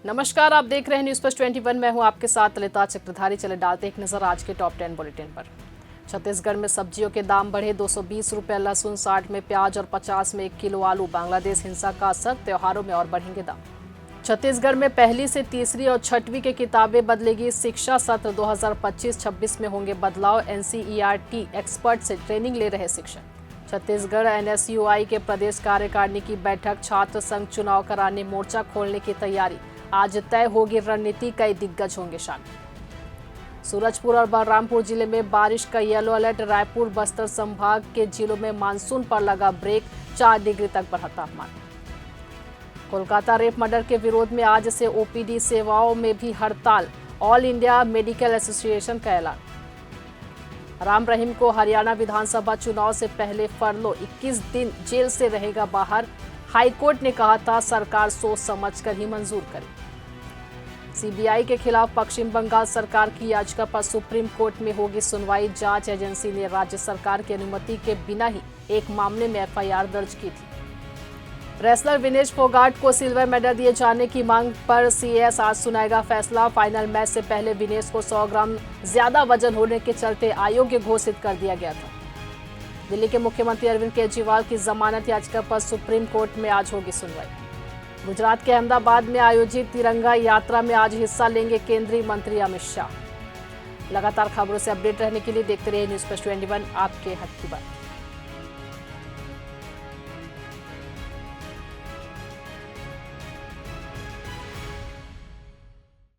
नमस्कार, आप देख रहे हैं न्यूज फर्स्ट 21। मैं हूं आपके साथ ललिता चक्रधारी। चले डालते एक नजर आज के टॉप 10 बुलेटिन पर। छत्तीसगढ़ में सब्जियों के दाम बढ़े, 220 रुपए लहसुन, 60 में प्याज और 50 में 1 किलो आलू। बांग्लादेश हिंसा का असर, त्योहारों में और बढ़ेंगे दाम। छत्तीसगढ़ में पहली से तीसरी और छठवीं की किताबें बदलेगी। शिक्षा सत्र 2025-26 में होंगे बदलाव। एनसीईआरटी एक्सपर्ट से ट्रेनिंग ले रहे शिक्षक। छत्तीसगढ़ एनएसयूआई के प्रदेश कार्यकारिणी की बैठक। छात्र संघ चुनाव कराने मोर्चा खोलने की तैयारी। आज तय होगी रणनीति, कई दिग्गज होंगे शामिल। सूरजपुर और बलरामपुर जिले में बारिश का येलो अलर्ट। रायपुर बस्तर संभाग के जिलों में मानसून पर लगा ब्रेक। 4 डिग्री तक बढ़ा तापमान। कोलकाता रेप मर्डर के विरोध में आज से ओपीडी सेवाओं में भी हड़ताल। ऑल इंडिया मेडिकल एसोसिएशन का ऐलान। राम रहीम को हरियाणा विधानसभा चुनाव से पहले फरलो, 21 दिन जेल से रहेगा बाहर। हाईकोर्ट ने कहा था सरकार सोच समझकर ही मंजूर करे। सीबीआई के खिलाफ पश्चिम बंगाल सरकार की याचिका पर सुप्रीम कोर्ट में होगी सुनवाई। जांच एजेंसी ने राज्य सरकार की अनुमति के बिना ही एक मामले में एफआईआर दर्ज की थी। रेसलर विनेश फोगाट को सिल्वर मेडल दिए जाने की मांग पर सीएस आज सुनाएगा फैसला। फाइनल मैच से पहले विनेश को 100 ग्राम ज्यादा वजन होने के चलते अयोग्य घोषित कर दिया गया था। दिल्ली के मुख्यमंत्री अरविंद केजरीवाल की जमानत याचिका पर सुप्रीम कोर्ट में आज होगी सुनवाई। गुजरात के अहमदाबाद में आयोजित तिरंगा यात्रा में आज हिस्सा लेंगे केंद्रीय मंत्री अमित शाह। लगातार खबरों से अपडेट रहने के लिए देखते रहिए न्यूज फर्स्ट 21, आपके हक की बात।